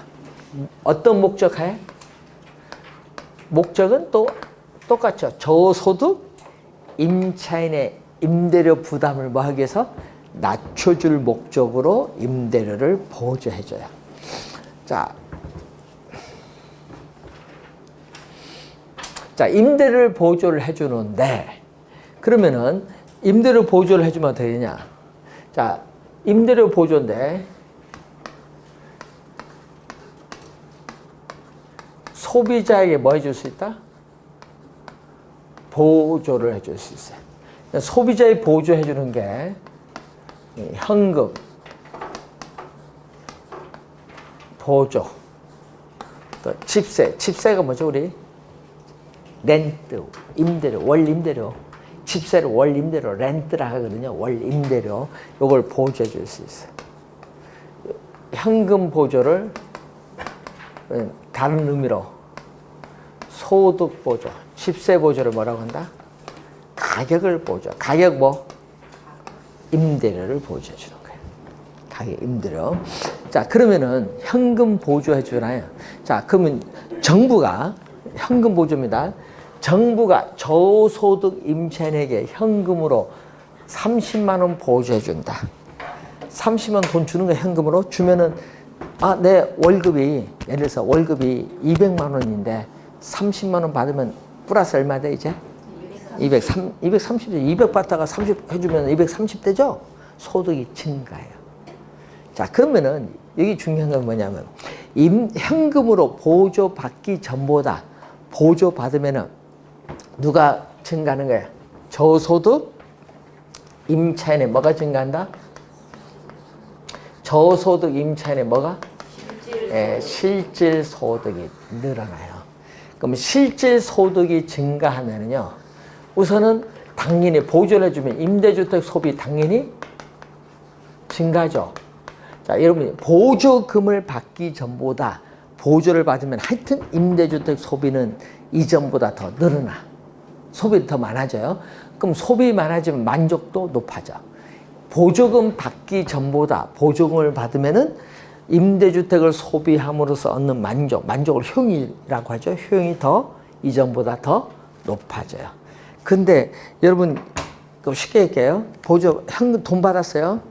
어떤 목적하에? 목적은 또 똑같죠. 저소득 임차인의 임대료 부담을 하기 위해서 낮춰줄 목적으로 임대료를 보조해줘요. 자, 임대료를 보조를 해주는데, 그러면은 임대료 보조를 해주면 어떻게 되냐? 자, 임대료 보조인데 소비자에게 뭐 해줄 수 있다? 보조를 해줄 수 있어요. 소비자에 보조해주는 게 현금, 보조, 또 집세가 뭐죠 우리? 렌트, 임대료, 월임대료. 집세를 월임대료, 렌트라 하거든요. 월임대료. 요걸 보조해 줄 수 있어요. 현금 보조를 다른 의미로 소득 보조, 집세 보조를 뭐라고 한다? 가격을 보조. 가격 뭐? 임대료를 보조해 주는 거예요. 가격 임대료. 자, 그러면은 현금 보조해 주나요? 자, 그러면 정부가 현금 보조입니다. 정부가 저소득 임차인에게 현금으로 30만 원 보조해 준다. 30만 원 돈 주는 거 현금으로 주면은 내 월급이 예를 들어서 월급이 200만 원인데 30만 원 받으면 플러스 얼마 돼 이제? 230대 200 받다가 30 해주면 230 되죠? 소득이 증가해요. 자, 그러면은 여기 중요한 건 뭐냐면 현금으로 보조받기 전보다 보조받으면은 누가 증가하는 거예요? 저소득 임차인의 뭐가 증가한다? 저소득 임차인의 뭐가? 실질 소득이 늘어나요. 그럼 실질 소득이 증가하면은요, 우선은 당연히 보조를 해주면 임대주택 소비 당연히 증가죠. 자, 여러분 보조금을 받기 전보다 보조를 받으면 하여튼 임대주택 소비는 이전보다 더 늘어나. 소비 더 많아져요. 그럼 소비 많아지면 만족도 높아져. 보조금 받기 전보다 보조금을 받으면은 임대주택을 소비함으로써 얻는 만족을 효용이라고 하죠. 효용이 더 이전보다 더 높아져요. 근데 여러분 쉽게 얘기해요. 보조 현금 돈 받았어요.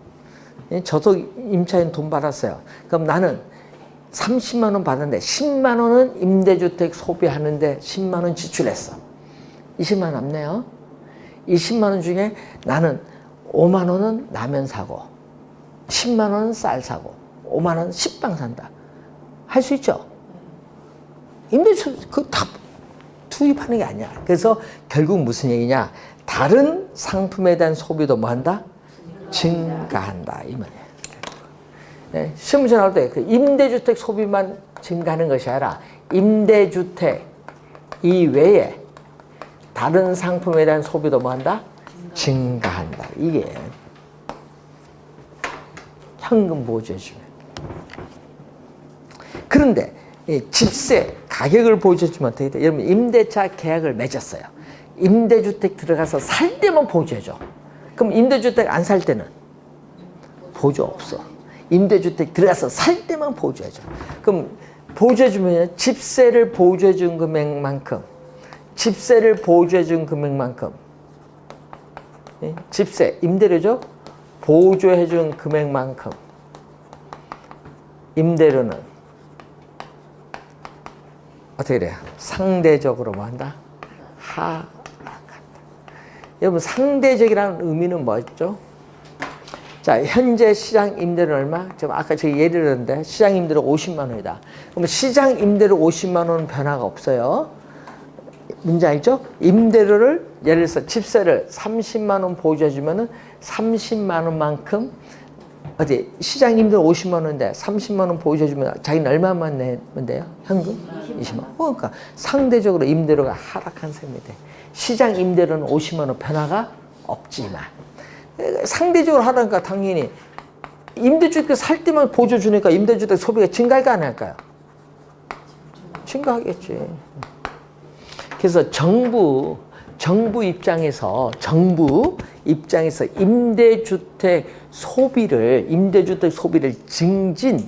저소득 임차인 돈 받았어요. 그럼 나는 30만 원 받았는데 10만 원은 임대주택 소비하는데 10만 원 지출했어. 20만 원 남네요. 20만 원 중에 나는 5만 원은 라면 사고 10만 원은 쌀 사고 5만 원은 식빵 산다. 할 수 있죠? 임대주택 그거 다 투입하는 게 아니야. 그래서 결국 무슨 얘기냐? 다른 상품에 대한 소비도 뭐 한다? 증가한다. 이 말이에요. 네, 시험문제 나올 때 그 임대주택 소비만 증가하는 것이 아니라 임대주택 이외에 다른 상품에 대한 소비도 뭐 한다? 증가한다. 이게 현금 보조해주면. 그런데 집세 가격을 보조해주면 어떻게 돼? 여러분 임대차 계약을 맺었어요. 임대주택 들어가서 살 때만 보조해줘. 그럼 임대주택 안 살 때는 보조 없어. 임대주택 들어가서 살 때만 보조해줘. 그럼 보조해주면 집세를 보조해준 금액만큼, 집세를 보조해준 금액만큼, 집세, 임대료죠? 보조해준 금액만큼 임대료는 어떻게 돼요? 상대적으로 뭐 한다? 하락한다. 여러분, 상대적이라는 의미는 뭐였죠? 자, 현재 시장 임대료는 얼마? 지금 아까 저희 예를 들었는데 시장 임대료 50만 원이다. 그럼 시장 임대료 50만 원은 변화가 없어요. 문제 알죠? 임대료를 예를 들어서 집세를 30만 원 보조해주면은 30만 원만큼 어디 시장 임대료 50만 원인데 30만 원 보조해주면 자기는 얼마만 내면 돼요? 현금? 20만 원. 그러니까 상대적으로 임대료가 하락한 셈이 돼. 시장 임대료는 50만 원 변화가 없지만 상대적으로 하라니까 당연히 임대주택 살 때만 보조주니까 임대주택 소비가 증가할까 안 할까요? 증가하겠지. 그래서 정부 입장에서 임대주택 소비를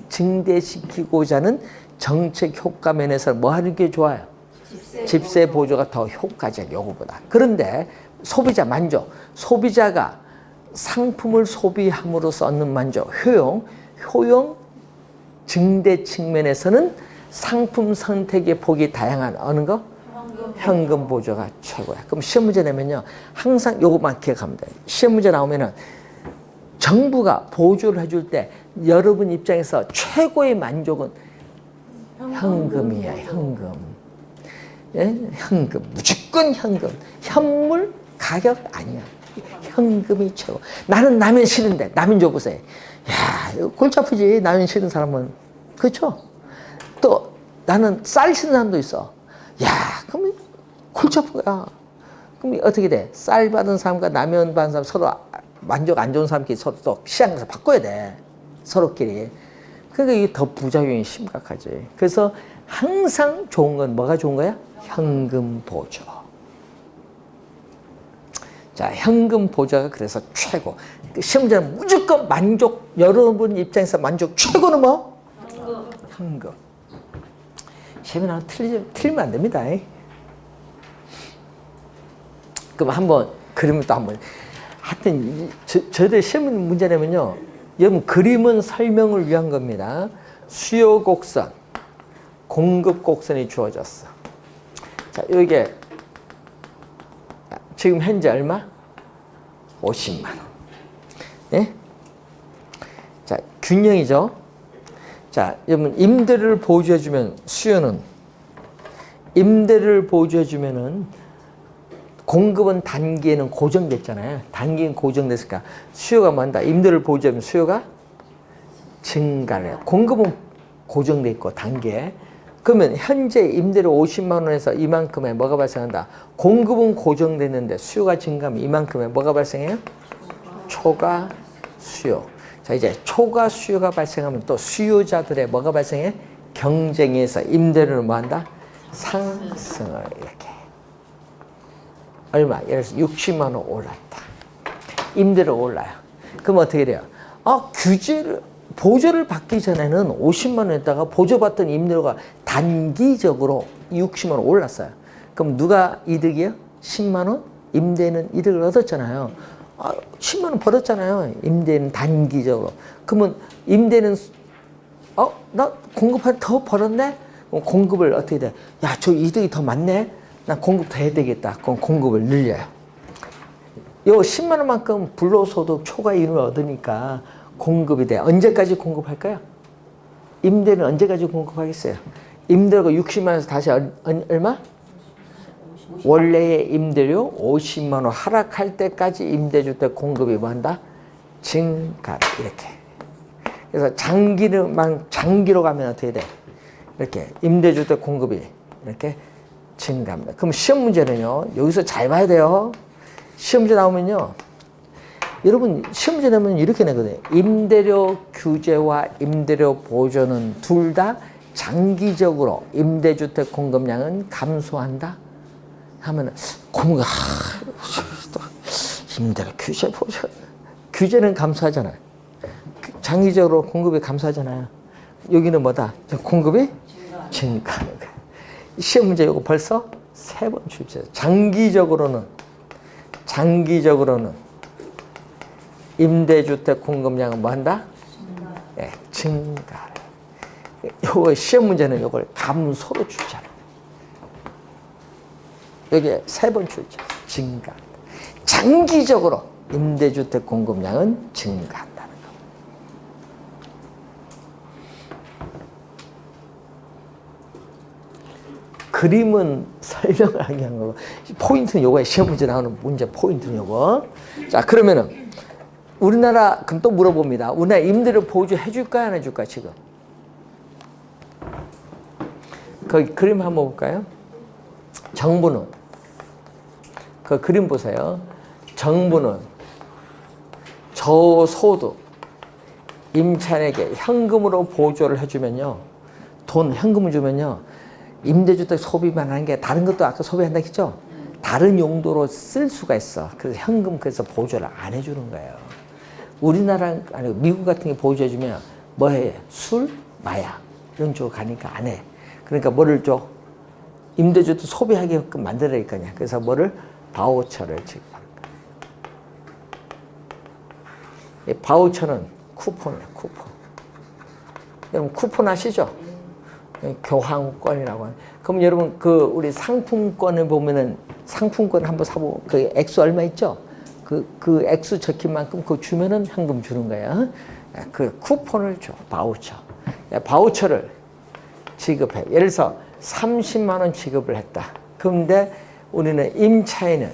증대시키고자 하는 정책 효과 면에서 뭐 하는 게 좋아요? 집세 보조가 더 효과적 요거보다. 그런데 소비자 만족, 소비자가 상품을 소비함으로써 얻는 만족, 효용 증대 측면에서는 상품 선택의 폭이 다양한 어느 거? 현금 보조가 최고야. 그럼 시험 문제 내면요, 항상 요것만 기억하면 돼요. 시험 문제 나오면은 정부가 보조를 해줄 때 여러분 입장에서 최고의 만족은 현금이야, 현금. 예? 현금, 무조건 현금. 현물 가격 아니야. 현금이 최고. 나는 라면 싫은데 라면 줘보세요. 야, 골치 아프지. 라면 싫은 사람은. 그렇죠? 또 나는 쌀 싫은 사람도 있어. 야, 그럼 골치 아픈 거야. 그럼 어떻게 돼? 쌀 받은 사람과 라면 받은 사람 서로 만족 안 좋은 사람끼리 서로 또 시장에서 바꿔야 돼. 서로끼리. 그러니까 이게 더 부작용이 심각하지. 그래서 항상 좋은 건 뭐가 좋은 거야? 현금 보조. 자, 현금 보조가 그래서 최고. 시험 문제는 무조건 만족, 여러분 입장에서 만족 최고는 뭐? 현금. 시험이 나면 틀리면 안 됩니다. 그럼 한번 그림을 또 한번. 하여튼 저희들 시험 문제 내면요, 여러분 그림은 설명을 위한 겁니다. 수요 곡선, 공급 곡선이 주어졌어. 자, 이게 지금 현재 얼마? 50만 원. 네? 자, 균형이죠. 자, 여러분 임대료를 보조해주면 수요는, 임대료를 보조해주면은 공급은 단기에는 고정됐잖아요. 단기는 고정됐으니까 수요가 뭔다? 임대료를 보조하면 수요가 증가를 해요. 공급은 고정돼 있고 단기에. 그러면 현재 임대료 50만 원에서 이만큼의 뭐가 발생한다? 공급은 고정됐는데 수요가 증가하면 이만큼의 뭐가 발생해요? 초과 수요. 자, 이제 초과 수요가 발생하면 또 수요자들의 뭐가 발생해? 경쟁에서 임대료를 뭐 한다? 상승을 이렇게. 얼마? 예를 들어서 60만 원 올랐다. 임대료 올라요. 그럼 어떻게 돼요? 보조를 받기 전에는 50만 원에다가 보조받던 임대료가 단기적으로 60만 원 올랐어요. 그럼 누가 이득이에요? 10만 원? 임대는 이득을 얻었잖아요. 10만 원 벌었잖아요. 임대는 단기적으로. 그러면 임대는 나 공급할 더 벌었네? 공급을 어떻게 돼? 야, 저 이득이 더 많네? 나 공급 더 해야 되겠다. 그럼 공급을 늘려요. 요 10만 원만큼 불로소득 초과 이윤을 얻으니까 공급이 돼. 언제까지 공급할까요? 임대는 언제까지 공급하겠어요? 임대료가 60만 원에서 다시 얼마? 원래의 임대료 50만 원 하락할 때까지 임대주택 공급이 뭐 한다? 증가. 이렇게. 그래서 장기로 가면 어떻게 돼? 이렇게 임대주택 공급이 이렇게 증가합니다. 그럼 시험 문제는요, 여기서 잘 봐야 돼요. 시험 문제 나오면요, 여러분 시험 문제 내면 이렇게 내거든요. 임대료 규제와 임대료 보조는 둘 다 장기적으로 임대주택 공급량은 감소한다 하면은 공급 임대료 규제 보조, 규제는 감소하잖아요. 장기적으로 공급이 감소하잖아요. 여기는 뭐다? 공급이 증가하는 거예요. 시험 문제 이거 벌써 3번 출제. 장기적으로는 임대주택 공급량은 뭐 한다? 네, 증가. 요거 시험 문제는 요걸 감소로 출제하는 거예요. 여기 3번 출제. 증가. 장기적으로 임대주택 공급량은 증가한다는 거. 그림은 설명하기 한 거고, 포인트는 요거에 시험 문제 나오는 문제 포인트는 요거. 자, 그러면은 우리나라, 그럼 또 물어봅니다. 우리나라 임대료 보조 해줄까, 안 해줄까, 지금? 거기 그림 한번 볼까요? 정부는, 그 그림 보세요. 정부는 저소득 임차인에게 현금으로 보조를 해주면요. 돈, 현금을 주면요. 임대주택 소비만 하는 게 다른 것도 아까 소비한다 했죠? 다른 용도로 쓸 수가 있어. 그래서 현금 그래서 보조를 안 해주는 거예요. 우리나라, 아니 미국 같은 게 보조해주면 뭐 해? 술, 마약 이런 쪽으로 가니까 안 해. 그러니까 뭐를 줘? 임대주택 소비하게끔 만들어야 할 거냐. 그래서 뭐를? 바우처를 지급하는 거야. 이 바우처는 쿠폰이야, 쿠폰. 여러분 쿠폰 아시죠? 교환권이라고 하는. 그럼 여러분 그 우리 상품권을 보면은 상품권 한번 사보고 그 액수 얼마 있죠? 그 액수 적힌 만큼 그거 주면은 현금 주는 거야. 그 쿠폰을 줘. 바우처. 바우처를 지급해. 예를 들어서 30만 원 지급을 했다. 그런데 우리는 임차인은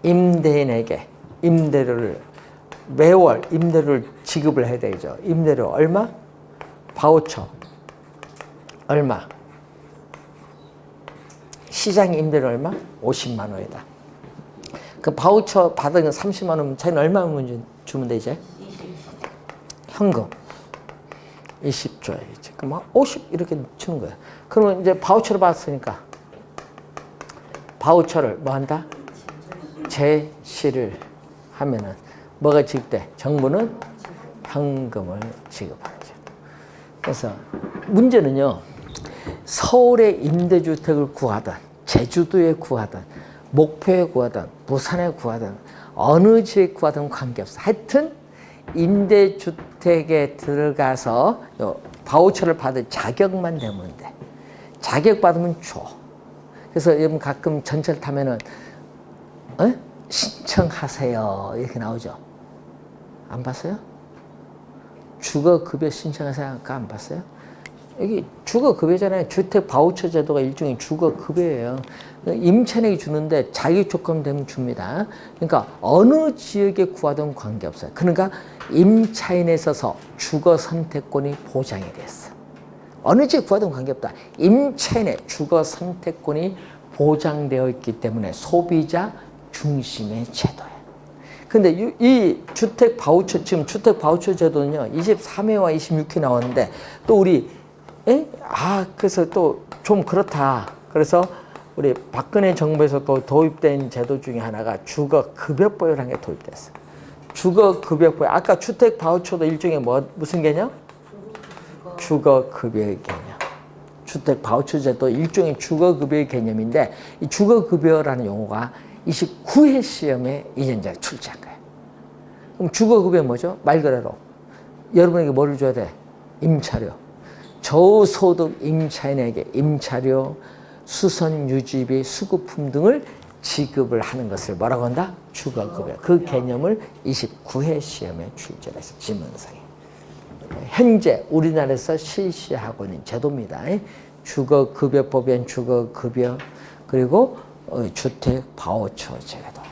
임대인에게 임대료를 매월 임대료를 지급을 해야 되죠. 임대료 얼마? 바우처 얼마? 시장 임대료 얼마? 50만 원이다. 그 바우처 받은 30만 원 차이는 얼마면 주면 되지? 현금 20줘야지. 그럼 50 이렇게 주는 거야. 그러면 이제 바우처를 받았으니까 바우처를 뭐 한다? 제시를 하면은 뭐가 지급돼? 정부는 현금을 지급하죠. 그래서 문제는요. 서울에 임대주택을 구하든 제주도에 구하든 목포에 구하든 부산에 구하든 어느 지에 구하든 관계없어. 하여튼 임대주택에 들어가서 바우처를 받을 자격만 되면 돼. 자격 받으면 줘. 그래서 여러분 가끔 전철 타면은 신청하세요 이렇게 나오죠. 안 봤어요? 주거급여 신청하세요. 안 봤어요? 여기 주거급여잖아요. 주택 바우처 제도가 일종의 주거급여예요. 임차인에게 주는데 자격 조건 되면 줍니다. 그러니까 어느 지역에 구하든 관계없어요. 그러니까 임차인에 있어서 주거 선택권이 보장이 됐어. 어느 지역에 구하든 관계없다. 임차인의 주거 선택권이 보장되어 있기 때문에 소비자 중심의 제도예요. 근데 이 주택 바우처, 지금 주택 바우처 제도는요, 23회와 26회 나왔는데, 또 우리, 그래서 또 좀 그렇다. 그래서 우리 박근혜 정부에서 또 도입된 제도 중에 하나가 주거급여보유라는 게 도입됐어. 주거급여보유. 아까 주택 바우처도 일종의 무슨 개념? 주거급여의 개념. 주택 바우처 제도 일종의 주거급여의 개념인데, 이 주거급여라는 용어가 29회 시험에 이전자 출제한 거예요. 그럼 주거급여 뭐죠? 말 그대로 여러분에게 뭐를 줘야 돼? 임차료. 저소득 임차인에게 임차료, 수선 유지비, 수급품 등을 지급을 하는 것을 뭐라고 한다? 주거급여. 그 개념을 29회 시험에 출제를 했어. 지문상에. 현재 우리나라에서 실시하고 있는 제도입니다. 주거급여법엔 주거급여, 그리고 주택 바우처 제도.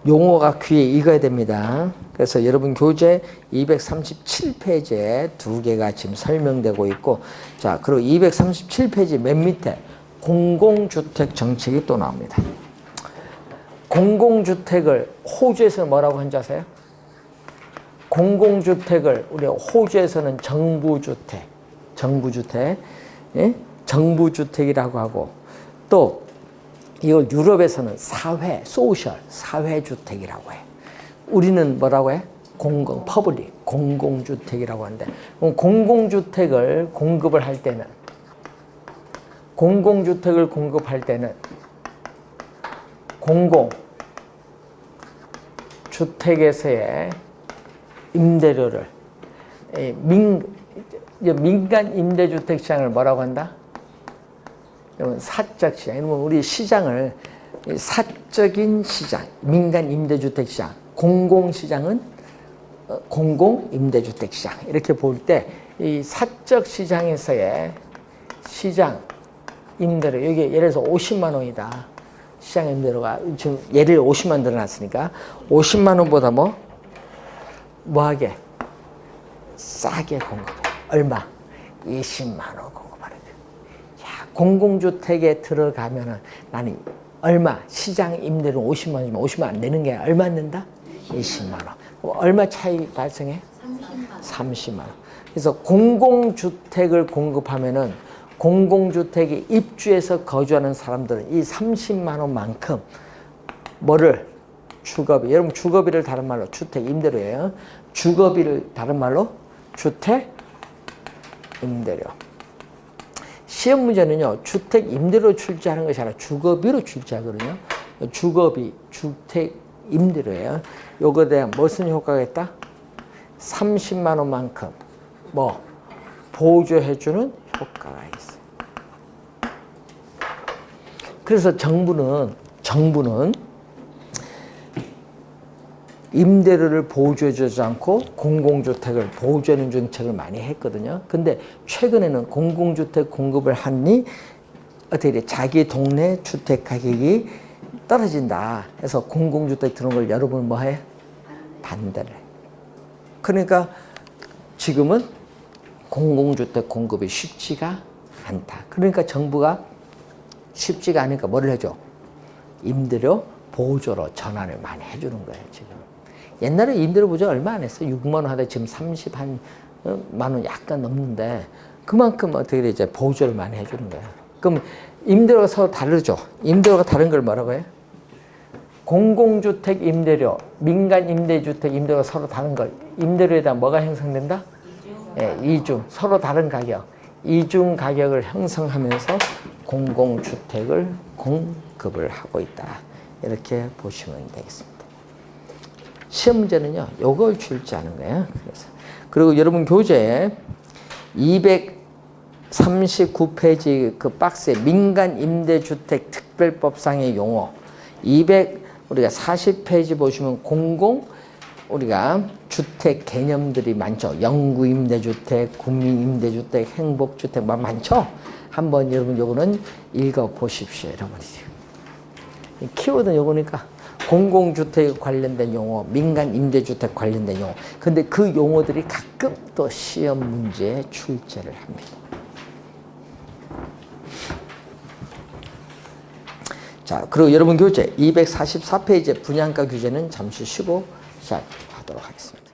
용어가 귀에 익어야 됩니다. 그래서 여러분 교재 237페이지에 두 개가 지금 설명되고 있고, 자, 그리고 237페이지 맨 밑에 공공주택 정책이 또 나옵니다. 공공주택을 호주에서는 뭐라고 한지 아세요? 공공주택을 우리 호주에서는 정부주택, 예? 정부주택이라고 하고, 또 이걸 유럽에서는 사회주택이라고 해. 우리는 뭐라고 해? 공공, 퍼블릭. 공공주택이라고 하는데, 그럼 공공주택을 공급을 할 때는 공공주택에서의 임대료를 민간 임대주택 시장을 뭐라고 한다? 여러분, 사적 시장. 여러분, 우리 시장을 사적인 시장, 민간 임대주택 시장, 공공시장은 공공임대주택 시장. 이렇게 볼 때 이 사적 시장에서의 시장 임대료, 여기 예를 들어서 50만 원이다. 시장 임대료가 지금 예를 50만 들어놨으니까 50만 원보다 뭐하게 싸게 공급해. 얼마? 20만 원 공급하는 거야. 야, 공공주택에 들어가면은 나는 얼마? 시장 임대료 50만 원이면 50만 원 내는 게 얼마 낸다? 20만 원. 얼마 차이 발생해? 30만 원. 그래서 공공주택을 공급하면은 공공주택에 입주해서 거주하는 사람들은 이 30만 원만큼 뭐를? 주거비. 여러분, 주거비를 다른 말로 주택 임대료예요. 주거비를 다른 말로 주택 임대료. 시험 문제는요, 주택 임대료 출제하는 것이 아니라 주거비로 출제하거든요. 주거비, 주택 임대료예요. 요거에 대한 무슨 효과가 있다? 30만 원만큼 보조해주는 효과가 있어요. 그래서 정부는 임대료를 보조해주지 않고 공공주택을 보조하는 정책을 많이 했거든요. 근데 최근에는 공공주택 공급을 하니 어떻게 돼? 자기 동네 주택 가격이 떨어진다. 그래서 공공주택 들어온 걸 여러분 뭐해? 반대를 해. 그러니까 지금은 공공주택 공급이 쉽지가 않다. 그러니까 정부가 쉽지가 않으니까 뭐를 해줘? 임대료 보조로 전환을 많이 해주는 거예요, 지금. 옛날에 임대료 보조 얼마 안 했어? 6만 원 하다 지금 30만 원 약간 넘는데 그만큼 어떻게 돼? 이제 보조를 많이 해주는 거예요. 그럼 임대료가 서로 다르죠? 임대료가 다른 걸 뭐라고 해요? 공공주택 임대료, 민간 임대주택 임대료가 서로 다른 걸. 임대료에 대한 뭐가 형성된다? 이중. 서로 다른 가격. 이중 가격을 형성하면서 공공주택을 공급을 하고 있다. 이렇게 보시면 되겠습니다. 시험 문제는요, 요걸 출제하는 거예요. 그리고 여러분 교재에 239페이지 그 박스에 민간 임대주택 특별법상의 용어, 우리가 40페이지 보시면 우리가 주택 개념들이 많죠. 영구임대주택, 국민임대주택, 행복주택 많죠. 한번 여러분 요거는 읽어보십시오. 여러분이 키워드는 요거니까 공공주택 관련된 용어, 민간임대주택 관련된 용어. 근데 그 용어들이 가끔 또 시험 문제에 출제를 합니다. 자, 그리고 여러분 교재 244페이지 분양가 규제는 잠시 쉬고 시작하도록 하겠습니다.